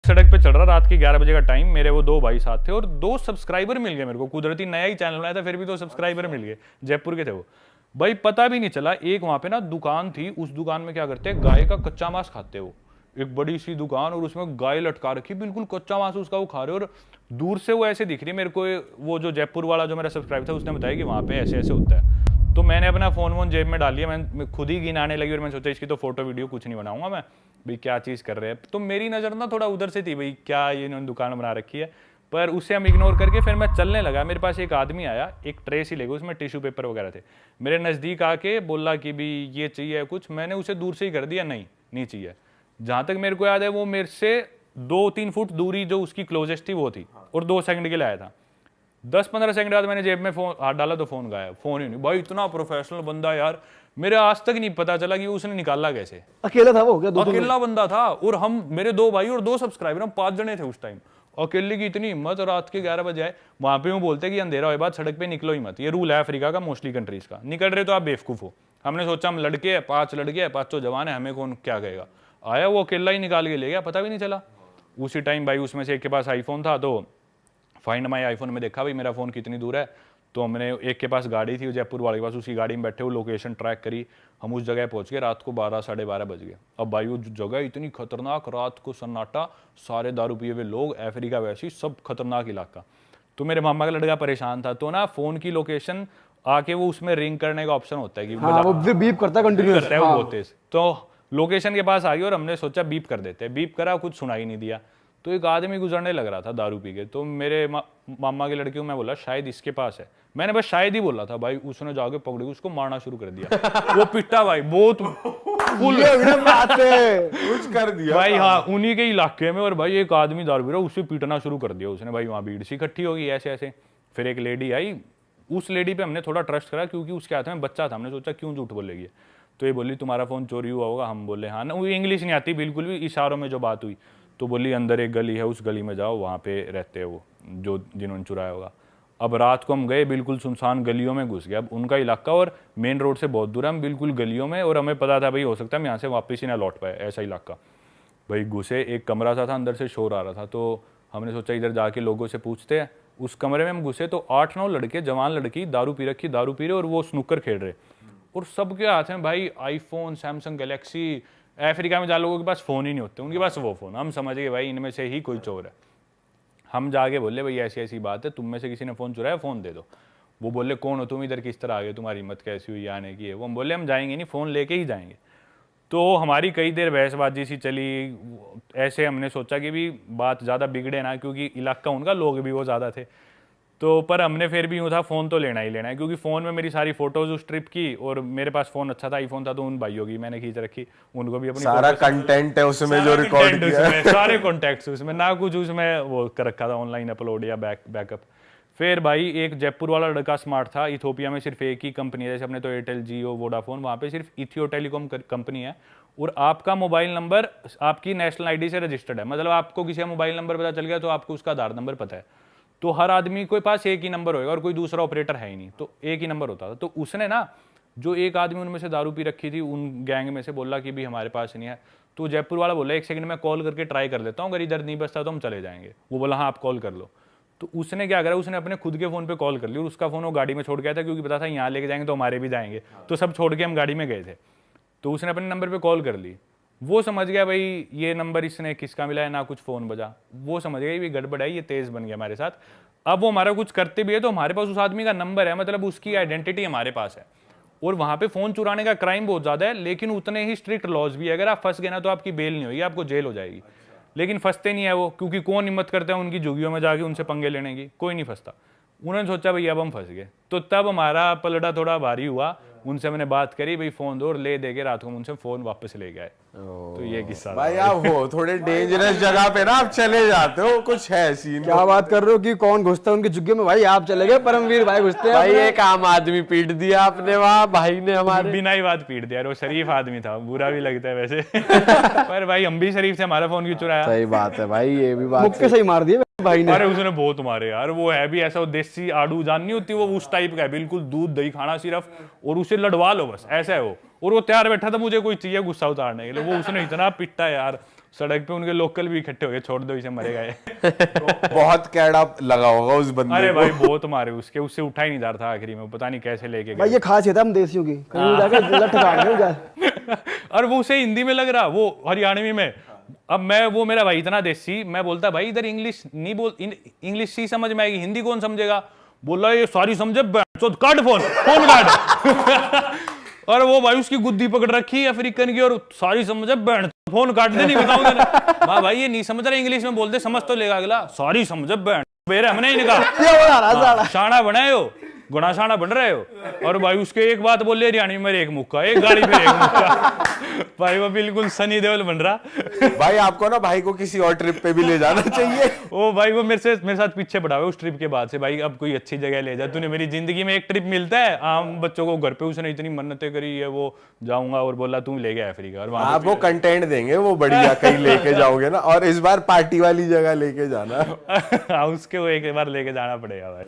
सड़क पे चल रहा, रात के 11 बजे का टाइम, मेरे वो 2 भाई साथ थे और 2 सब्सक्राइबर मिल गए मेरे को, कुदरती नया ही चैनल बनाया था, फिर भी 2 सब्सक्राइबर मिल गए, जयपुर के थे वो भाई। पता भी नहीं चला, एक वहां पे ना दुकान थी, उस दुकान में क्या करते हैं, गाय का कच्चा मांस खाते वो, एक बड़ी सी दुकान और उसमें गाय लटका रखी, बिल्कुल कच्चा मांस उसका वो खा रहे, और दूर से वो ऐसे दिख रही है मेरे को। वो जो जयपुर वाला जो मेरा सब्सक्राइबर था उसने बताया कि वहां पे ऐसे ऐसे होता है। तो मैंने अपना फोन वोन जेब में डाल लिया, मैं खुद ही गिनाने लगी और मैंने सोचा इसकी तो फोटो वीडियो कुछ नहीं बनाऊंगा मैं, भाई क्या चीज़ कर रहे हैं। तो मेरी नज़र ना थोड़ा उधर से थी, भाई क्या ये इन्होंने दुकान बना रखी है, पर उससे हम इग्नोर करके फिर मैं चलने लगा। मेरे पास एक आदमी आया, एक ट्रे सी लेगा, उसमें टिश्यू पेपर वगैरह थे, मेरे नज़दीक आके बोला कि भी ये चाहिए कुछ, मैंने उसे दूर से ही कर दिया, नहीं चाहिए। जहाँ तक मेरे को याद है वो मेरे से 2-3 फुट दूरी जो उसकी क्लोजेस्ट थी वो थी, और 2 सेकंड के लिए आया था। 10-15 सेकंड बाद मैंने जेब में फोन हाथ डाला तो फोन गायब, फोन ही नहीं। भाई इतना प्रोफेशनल बंदा यार, मेरे आज तक नहीं पता चला कि उसने निकाला कैसे। अकेला था वो क्या? अकेला बंदा था, और हम मेरे 2 भाई और 2 सब्सक्राइबर, हम 5 जने थे उस टाइम। अकेले की इतनी हिम्मत, और रात के 11 बजे आए। वहां पे वो बोलते कि अंधेरा होए बाद सड़क पे निकलो ही मत, ये रूल है अफ्रीका का, मोस्टली कंट्रीज का। निकल रहे तो आप बेवकूफ हो। हमने सोचा हम लड़के हैं, 5 लड़के हैं, 5 जवान है, हमें कौन क्या कहेगा। आया वो अकेला ही निकाल के ले गया, पता भी नहीं चला। उसी टाइम भाई उसमें से एक के पास आईफोन था, तो फाइंड माई आईफोन में देखा भाई मेरा फोन कितनी दूर है, तो हमने एक के पास गाड़ी थी जयपुर वाले के पास, उसी गाड़ी में बैठे वो लोकेशन ट्रैक करी, हम उस जगह पहुंच गए। रात को 12-12:30 बज गए। अब भाई वो जगह इतनी खतरनाक, रात को सन्नाटा, सारे दारू पिए हुए लोग, अफ्रीका वैसी सब खतरनाक इलाका। तो मेरे मामा का लड़का परेशान था, तो ना फोन की लोकेशन आके वो उसमें रिंग करने का ऑप्शन होता है कि वो बीप करता है कंटिन्यूअस, करता है वो बहुत तेज। तो लोकेशन के पास आ गई और हमने सोचा बीप कर देते हैं, बीप करा, कुछ सुनाई नहीं दिया। तो एक आदमी गुजरने लग रहा था दारू पी के, तो मेरे मामा के लड़के को मैं बोला शायद इसके पास है, मैंने बस शायद ही बोला था भाई, उसने जाके पकड़ के उसको मारना शुरू कर दिया। वो पिटा भाई बहुत फुल कुछ कर दिया भाई, हाँ उन्हीं के इलाके में। और भाई एक आदमी दारू पी रहा, उसे पीटना शुरू कर दिया उसने। भाई वहाँ भीड़ सी इकट्ठी होगी ऐसे ऐसे। फिर एक लेडी आई, उस लेडी पे हमने थोड़ा ट्रस्ट करा क्योंकि उसके हाथ में बच्चा था, हमने सोचा क्यों झूठ बोलेगी। तो ये बोली तुम्हारा फोन चोरी हुआ होगा, हम बोले हाँ ना, वो इंग्लिश नहीं आती बिल्कुल भी, इशारों में जो बात हुई। तो बोली अंदर एक गली है, उस गली में जाओ, वहाँ पे रहते हैं वो जो जिन्होंने चुराया होगा। अब रात को हम गए, बिल्कुल सुनसान गलियों में घुस गए। अब उनका इलाका और मेन रोड से बहुत दूर है, हम बिल्कुल गलियों में, और हमें पता था भाई हो सकता है हम यहाँ से वापस ही ना लौट पाए, ऐसा इलाका। भाई घुसे, एक कमरा सा था, अंदर से शोर आ रहा था, तो हमने सोचा इधर जाके लोगों से पूछते हैं। उस कमरे में हम घुसे तो 8-9 लड़के, जवान लड़की, दारू पी रहे और वो स्नूकर खेल रहे, और सबके हाथ में भाई आईफोन, सैमसंग गैलेक्सी। अफ्रीका में जहाँ लोगों के पास फ़ोन ही नहीं होते, उनके पास वो फ़ोन। हम समझ गए भाई इनमें से ही कोई चोर है। हम जाके बोले भाई ऐसी ऐसी बात है, तुम में से किसी ने फ़ोन चुराया, फ़ोन दे दो। वो बोले कौन हो तुम, इधर किस तरह आ गए, तुम्हारी हिम्मत कैसी हुई आने की है। वो हम बोले हम जाएंगे नहीं, फ़ोन लेके ही जाएंगे। तो हमारी कई देर बहसबाजी सी चली। ऐसे हमने सोचा कि भी बात ज़्यादा बिगड़े ना, क्योंकि इलाका उनका, लोग भी वो ज़्यादा थे। तो पर हमने फिर भी यूँ था फ़ोन तो लेना ही लेना है, क्योंकि फ़ोन में मेरी सारी फोटोज़ उस ट्रिप की, और मेरे पास फ़ोन अच्छा था, आईफोन था, तो उन भाइयों की मैंने खींच रखी, उनको भी अपनी सारा कंटेंट है उसमें जो रिकॉर्ड किया है, सारे कॉन्टैक्ट्स उसमें, ना कुछ उसमें वो कर रखा था ऑनलाइन अपलोड या बैकअप। फिर भाई एक जयपुर वाला लड़का स्मार्ट था, इथोपिया में सिर्फ एक ही कंपनी है, जैसे अपने तो एयरटेल, जियो, वोडाफोन, वहाँ पे सिर्फ इथियो टेलीकॉम कंपनी है, और आपका मोबाइल नंबर आपकी नेशनल आईडी से रजिस्टर्ड है। मतलब आपको किसी का मोबाइल नंबर पता चल गया तो आपको उसका आधार नंबर पता है। तो हर आदमी के पास एक ही नंबर होगा और कोई दूसरा ऑपरेटर है ही नहीं, तो एक ही नंबर होता था। तो उसने ना, जो एक आदमी उनमें से दारू पी रखी थी, उन गैंग में से बोला कि भी हमारे पास नहीं है। तो जयपुर वाला बोला 1 सेकंड में कॉल करके ट्राई कर लेता हूँ, अगर इधर नहीं बचता तो हम चले जाएंगे। वो बोला हाँ आप कॉल कर लो। तो उसने क्या करा, उसने अपने खुद के फ़ोन पे कॉल कर ली, और उसका फ़ोन वो गाड़ी में छोड़ गया था, क्योंकि पता था यहाँ लेके जाएंगे तो हमारे भी जाएंगे, तो सब छोड़ के हम गाड़ी में गए थे। तो उसने अपने नंबर पे कॉल कर ली। वो समझ गया भाई ये नंबर इसने किसका मिला है, ना कुछ फ़ोन बजा। वो समझ गया ये गड़बड़ है, ये तेज़ बन गया हमारे साथ। अब वो हमारा कुछ करते भी है तो हमारे पास उस आदमी का नंबर है, मतलब उसकी आइडेंटिटी हमारे पास है। और वहाँ पे फ़ोन चुराने का क्राइम बहुत ज़्यादा है, लेकिन उतने ही स्ट्रिक्ट लॉज भी है। अगर आप फंस गए ना तो आपकी बेल नहीं होगी, आपको जेल हो जाएगी। लेकिन फंसते नहीं है वो, क्योंकि कौन हिम्मत करता है उनकी झुग्गियों में जाके उनसे पंगे लेने की, कोई नहीं फंसता। उन्होंने सोचा भाई अब हम फंस गए, तो तब हमारा पलड़ा थोड़ा भारी हुआ। उनसे मैंने बात करी, भाई फ़ोन दो, और ले दे के रात को उनसे फ़ोन वापस ले गए। तो ये किस्सा भाई आप हो थोड़े डेंजरस जगह पे ना, आप चले जाते हो, कुछ है सीन। क्या बात कर रहे हो कि कौन घुसता है उनके झुग्गे में? भाई आप चले गए, परमवीर भाई घुसते हैं। भाई एक आम आदमी पीट दिया आपने, वहाँ भाई ने हमारे बिना ही बात पीट दिया। वो शरीफ आदमी था, बुरा भी लगता है वैसे पर भाई हम भी शरीफ थे, हमारा फोन क्यों चुराया? सही बात है भाई, ये भी बात मुक्के सही मार दिए भाई ने। अरे उसने बहुत मारे यार। वो है भी ऐसा, वो देसी आड़ू जान नहीं होती, वो उस टाइप का है, बिल्कुल दूध दही खाना सिर्फ, और उसे लड़वा लो बस, ऐसा है वो। और वो तैयार बैठा था मुझे कोई चाहिए गुस्सा उतारने के लिए। वो उसने इतना पिटा यार, सड़क पे उनके लोकल भी इकट्ठे हो गए, छोड़ दो इसे मरेगा ये। बहुत कैड़ा लगा होगा उस बंदे अरे को। भाई बहुत मारे उसके, उससे उठा ही नहीं जा रहा था आखिरी में, पता नहीं कैसे लेके भाई गए। ये खासियत है हम देसियों की, कहीं जाके लठ काट दें क्या। और वो उसे हिंदी में लग रहा, वो हरियाणवी में। अब मैं, वो मेरा भाई इतना देसी, मैं बोलता भाई इधर इंग्लिश नहीं बोल, इंग्लिश ही समझ में आएगी, हिंदी कौन समझेगा। बोला ये सारी समझे, काट फोन, फोन काट। और वो भाई उसकी गुद्दी पकड़ रखी है अफ्रीकन की, और सारी समझे बैंड, फोन काट दे, नहीं बताऊंगा। वाह भाई ये नहीं समझ रहा, इंग्लिश में बोलते समझ तो लेगा अगला, सारी समझे बैंड बेरे हमने ही कहा। ये बना रहा साला। शाना बनाए हो, गुना शाना बन रहे हो। और भाई उसके एक बात बोल ले हरियाणवी में, एक मुक्का, एक गाड़ी पे एक मुक्का। भाई वो बिल्कुल सनी देओल बन रहा। भाई आपको ना भाई को किसी और ट्रिप पे भी ले जाना चाहिए। ओ भाई वो मेरे साथ पीछे पड़ा हुआ उस ट्रिप के बाद से। भाई अब कोई अच्छी जगह ले जा, तूने मेरी जिंदगी में एक ट्रिप मिलता है आम बच्चों को घर पे, उसने इतनी मन्नतें करी है, वो जाऊंगा और बोला तू ले गया अफ्रीका। और वहां आपको कंटेंट देंगे वो बढ़िया, कहीं लेके जाओगे ना, और इस बार पार्टी वाली जगह लेके जाना। उसके वो एक बार लेके जाना पड़ेगा भाई।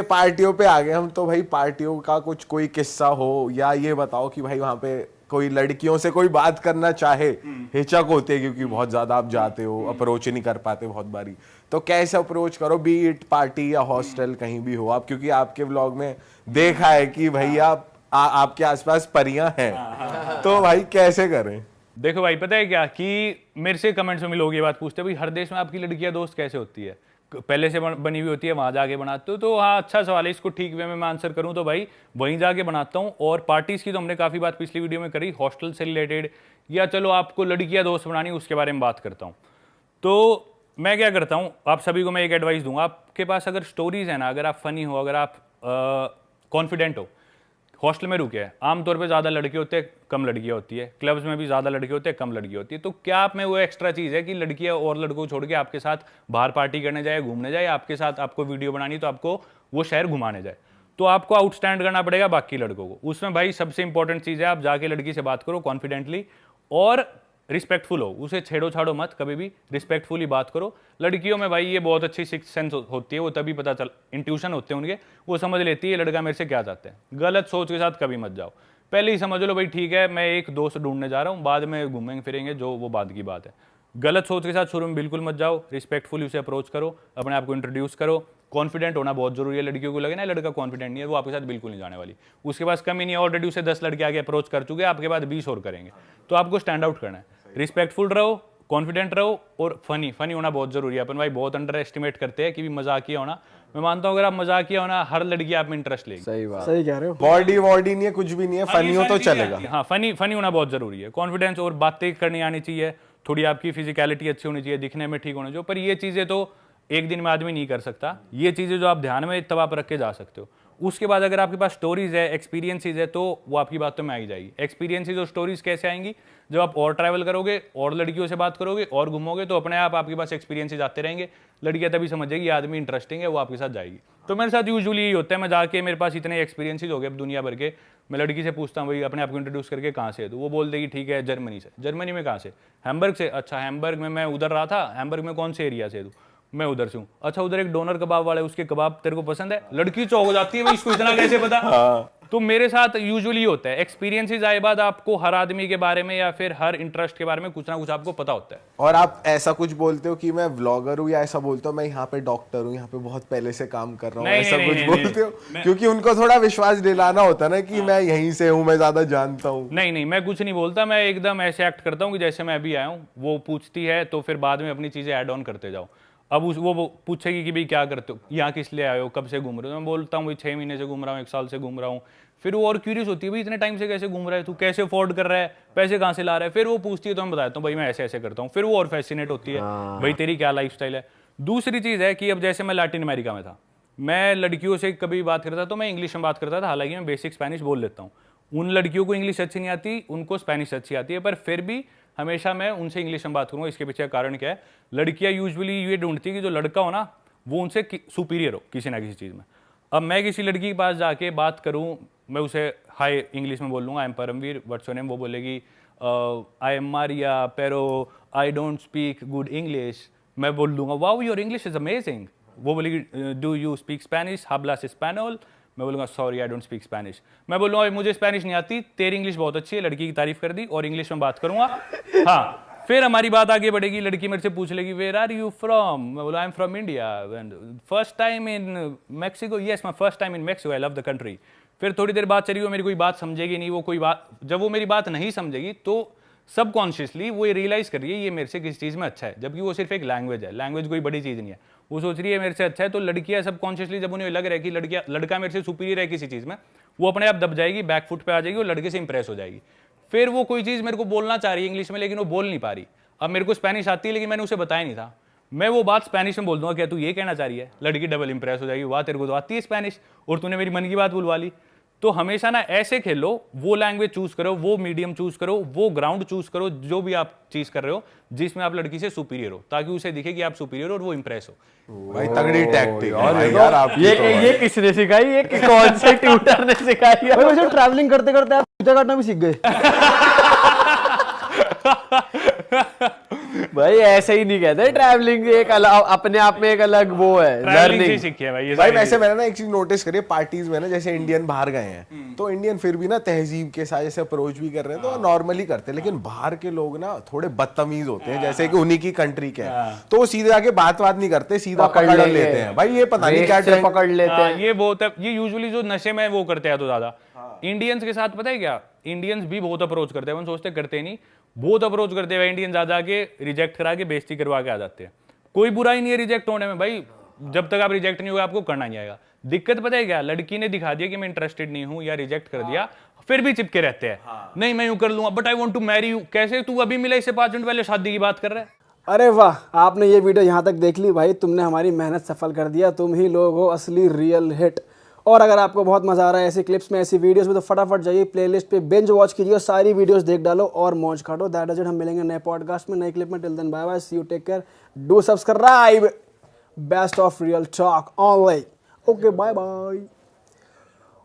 पार्टियों पे आ गए हम तो भाई, पार्टियों का कुछ कोई किस्सा हो, या ये बताओ कि भाई वहां पे कोई लड़कियों से कोई बात करना चाहे, हिचक होती है क्योंकि बहुत ज्यादा आप जाते हो, अप्रोच नहीं कर पाते बहुत बारी, तो कैसे अप्रोच करो, बी इट पार्टी या हॉस्टल कहीं भी हो आप, क्योंकि आपके व्लॉग में देखा है कि भैया आपके आसपास परियां हैं, तो भाई कैसे करें। देखो भाई पता है क्या, कि मेरे से कमेंट्स में लोग ये बात पूछते हैं भाई हर देश में आपकी लड़कियां दोस्त कैसे होती है, पहले से बनी हुई होती है, वहां जाके बनाते हो। तो हाँ अच्छा सवाल है, इसको ठीक वे में मैं आंसर करूं तो भाई वहीं जाके बनाता हूं। और पार्टीज की तो हमने काफी बात पिछली वीडियो में करी, हॉस्टल से रिलेटेड, या चलो आपको लड़कियां दोस्त बनानी उसके बारे में बात करता हूं। तो मैं क्या करता हूं, आप सभी को मैं एक एडवाइस दूंगा, आपके पास अगर स्टोरीज है ना, अगर आप फनी हो, अगर आप कॉन्फिडेंट हो, हॉस्टल में रुके हैं, आमतौर पे ज्यादा लड़के होते हैं कम लड़कियां होती है, क्लब्स में भी ज्यादा लड़के होते हैं कम लड़की होती है। तो क्या आप में वो एक्स्ट्रा चीज है कि लड़कियां और लड़कों को छोड़ के आपके साथ बाहर पार्टी करने जाए, घूमने जाए, आपके साथ आपको वीडियो बनानी तो आपको वो शहर घुमाने जाए, तो आपको आउटस्टैंड करना पड़ेगा बाकी लड़कों को। उसमें भाई सबसे इंपॉर्टेंट चीज है, आप जाके लड़की से बात करो कॉन्फिडेंटली और रिस्पेक्टफुल हो, उसे छेड़ो छाड़ो मत, कभी भी रिस्पेक्टफुली बात करो। लड़कियों में भाई ये बहुत अच्छी सिक्स सेंस होती है, वो तभी पता चल, इंट्यूशन होते हैं उनके, वो समझ लेती है लड़का मेरे से क्या चाहते हैं। गलत सोच के साथ कभी मत जाओ, पहले ही समझ लो भाई ठीक है मैं एक दोस्त ढूंढने जा रहा हूँ, बाद में घूमेंगे फिरेंगे जो वो बाद की बात है। गलत सोच के साथ शुरू में बिल्कुल मत जाओ, रिस्पेक्टफुली उसे अप्रोच करो, अपने आप को इंट्रोड्यूस करो। कॉन्फिडेंट होना बहुत जरूरी है, लड़कियों को लगे ना लड़का कॉन्फिडेंट नहीं है, वो आपके साथ बिल्कुल नहीं जाने वाली, उसके पास कमी नहीं है, ऑलरेडी उसे 10 लड़के आगे अप्रोच कर चुके हैं, आपके बाद 20 और करेंगे। तो आपको स्टैंड आउट करना है, रिस्पेक्टफुल रहो, कॉन्फिडेंट रहो और फनी होना बहुत जरूरी है। अपन भाई बहुत अंडर एस्टिमेट करते हैं कि भी मजाकिया होना, मैं मानता हूँ अगर आप मजाकिया होना हर लड़की आप में इंटरेस्ट लेगी। सही बात, सही कह रहे हो। बॉडी नहीं है, कुछ भी नहीं है, फनी हो तो चलेगा। हाँ फनी होना बहुत जरूरी है, कॉन्फिडेंस और बातें करनी आनी चाहिए, थोड़ी आपकी फिजिकलिटी अच्छी होनी चाहिए, दिखने में ठीक होना चाहिए। पर ये चीजें तो एक दिन में आदमी नहीं कर सकता, ये चीजें जो आप ध्यान में तब आप रख के जा सकते हो। उसके बाद अगर आपके पास स्टोरीज है, एक्सपीरियंसेस है, तो वो आपकी बातों में आई जाएगी। एक्सपीरियंसेस और स्टोरीज कैसे आएंगी, जब आप और ट्रैवल करोगे और लड़कियों से बात करोगे और घूमोगे तो अपने आप आपके पास एक्सपीरियंसेस आते रहेंगे, लड़कियां तभी समझेगी आदमी इंटरेस्टिंग है, वो आपके साथ जाएगी। तो मेरे साथ यूजुअली यही होता है, मैं जाके मेरे पास इतने एक्सपीरियंसेस हो गए अब दुनिया भर के, मैं लड़की से पूछता हूँ भाई अपने आप को इंट्रोड्यूस करके कहाँ से है, तो वो बोल देगी ठीक है जर्मनी से। जर्मनी में कहाँ से? हैम्बर्ग से। अच्छा हैम्बर्ग में मैं उधर रहा था, हैम्बर्ग में कौन से एरिया से? तू? मैं उधर से हूँ। अच्छा उधर एक डोनर कबाब वाला है, उसके कबाब तेरे को पसंद है? लड़की चौंक हो जाती है भाई इसको इतना कैसे पता। तो मेरे साथ यूजुअली होता है, एक्सपीरियंसेस आए बाद आपको हर आदमी के बारे में या फिर हर इंटरेस्ट के बारे में कुछ ना कुछ आपको पता होता है। और आप ऐसा कुछ बोलते हो कि मैं व्लॉगर हूँ, या ऐसा बोलते हो मैं यहाँ पे डॉक्टर हूँ, यहाँ पे बहुत पहले से काम कर रहा हूँ, ऐसा कुछ बोलते हो? क्योंकि उनको थोड़ा विश्वास दिलाना होता है ना कि मैं यहीं से हूँ, मैं ज्यादा जानता हूँ। नहीं मैं कुछ नहीं बोलता, मैं एकदम ऐसे एक्ट करता हूँ कि जैसे मैं अभी आया हूँ। वो पूछती है तो फिर बाद में अपनी चीजें ऐड ऑन करते जाओ। अब वो पूछेगी कि भाई क्या करते हो, यहाँ किस लिए आए हो, कब से घूम रहे हो? मैं बोलता हूँ भाई 6 महीने से घूम रहा हूँ, 1 साल से घूम रहा हूँ। फिर वो और क्यूरियस होती है भाई इतने टाइम से कैसे घूम रहा है तू, कैसे अफोर्ड कर रहा है, पैसे कहाँ से ला रहा है? फिर वो पूछती है तो मैं बताता हूँ भाई मैं ऐसे ऐसे करता हूँ। फिर वो और फैसिनेट होती है भाई तेरी क्या लाइफस्टाइल है। दूसरी चीज़ है कि अब जैसे मैं लैटिन अमेरिका में था, मैं लड़कियों से कभी बात करता तो मैं इंग्लिश में बात करता था, हालांकि मैं बेसिक स्पेनिश बोल लेता हूँ। उन लड़कियों को इंग्लिश अच्छी नहीं आती, उनको स्पेनिश अच्छी आती है, पर फिर भी हमेशा मैं उनसे इंग्लिश में बात करूँगा। इसके पीछे कारण क्या है, लड़कियाँ यूजुअली ये ढूंढती है कि जो लड़का हो ना वो उनसे सुपीरियर हो किसी ना किसी चीज़ में। अब मैं किसी लड़की के पास जाके बात करूँ, मैं उसे हाय इंग्लिश में बोल लूँगा, I am Paramvir, what's your name? वो बोलेगी I am Maria Pero, I don't speak good English. मैं बोल दूंगा wow your English is amazing. वो बोलेगी डू यू स्पीक स्पेनिश, हाब्लास स्पेनोल? मैं बोलूँगा sorry I don't speak Spanish. मैं बोलूँगा मुझे स्पेनिश नहीं आती, तेरी इंग्लिश बहुत अच्छी है, लड़की की तारीफ कर दी और इंग्लिश में बात करूँगा। हाँ फिर हमारी बात आगे बढ़ेगी, लड़की मेरे से पूछ लेगी वेयर आर यू फ्रॉम, मैं बोला I am from India, first time in Mexico, yes my first time in Mexico, I love the country. फिर थोड़ी देर बात चली, वो मेरी कोई बात समझेगी नहीं, वो कोई बात, जब वो मेरी बात नहीं समझेगी तो सबकॉन्शियसली वो ये रियलाइज कर रही है ये मेरे से किस चीज़ में अच्छा है, जबकि वो सिर्फ एक लैंग्वेज है, लैंग्वेज कोई बड़ी चीज़ नहीं है। वो सोच रही है मेरे से अच्छा है, तो लड़कियां सबकॉन्शियसली जब उन्हें लग रहा है कि लड़का मेरे से सुपीरियर है किसी चीज़ में, वो अपने आप दब जाएगी, बैक फुट पे आ जाएगी और लड़के से इंप्रेस हो जाएगी। फिर वो कोई चीज़ मेरे को बोलना चाह रही है इंग्लिश में, लेकिन वो बोल नहीं पा रही। अब मेरे को स्पेनिश आती है लेकिन मैंने उसे बताया नहीं था, मैं वो बात स्पेनिश में बोल दूंगा, क्या तू ये कहना चाह रही है, लड़की डबल इंप्रेस हो जाएगी, वाह तेरे को तो आती है स्पेनिश और तूने मेरी मन की बात बुलवा ली। तो हमेशा ना ऐसे खेलो, वो लैंग्वेज चूज करो, वो मीडियम चूज करो, वो ग्राउंड चूज करो, जो भी आप चीज कर रहे हो जिसमें आप लड़की से सुपीरियर हो, ताकि उसे दिखे कि आप सुपीरियर हो और वो इंप्रेस हो। भाई तगड़ी टैक्टिक है भाई यार आपकी। ये किसने सिखाई, ये कौन से ट्यूटर ने सिखाई है? वैसे ट्रैवलिंग करते करते आप जगह काटना भी सीख गए। भाई ऐसे ही नहीं कहते, ट्रैवलिंग एक अलग अपने आप में एक अलग वो है, ट्रैवलिंग से सीखी है भाई ये भाई सारी वैसे मैंने ना एक चीज नोटिस करी है पार्टीज में ना, जैसे इंडियन बाहर गए हैं तो इंडियन फिर भी ना तहजीब के साथ जैसे अप्रोच भी कर रहे हैं तो नॉर्मली करते हैं, लेकिन बाहर के लोग ना थोड़े बदतमीज होते हैं, जैसे कि उन्हीं की कंट्री के हैं तो वो सीधे आके बात नहीं करते, सीधा पकड़ लेते हैं। भाई ये पता नहीं क्या ट्रेंड पकड़ लेते हैं। ये बहुत है, ये यूजुअली जो नशे में वो करते हैं तो ज्यादा इंडियंस के साथ, पता है क्या, इंडियंस भी बहुत अप्रोच करते हैं, हम सोचते करते नहीं, बहुत अप्रोच करते हैं इंडियन, ज्यादा के रिजेक्ट करा के बेइज्जती करवा के आ जाते हैं। कोई बुरा ही नहीं है रिजेक्ट होने में भाई, जब तक आप रिजेक्ट नहीं होगा आपको करना नहीं आएगा। दिक्कत पता है क्या, लड़की ने दिखा दिया कि मैं इंटरेस्टेड नहीं हूं या रिजेक्ट कर दिया, फिर भी चिपके रहते हैं, नहीं मैं यूं कर लूंगा but I want to marry you. कैसे तू अभी मिला इससे 5 मिनट पहले शादी की बात कर रहा है। अरे वाह, आपने ये वीडियो यहाँ तक देख ली भाई, तुमने हमारी मेहनत सफल कर दिया, तुम ही लोग हो असली रियल हिट। और अगर आपको बहुत मजा आ रहा है ऐसी क्लिप्स में, ऐसी वीडियोस में, तो फटाफट जाइए प्लेलिस्ट पे बिंज वॉच कीजिए और सारी वीडियोस देख डालो और मौज काटो। दैट इज इट, हम मिलेंगे नए पॉडकास्ट में, नई क्लिप में। Till then bye bye, see you, take care, do subscribe, best of Real Talk Online. Okay bye bye.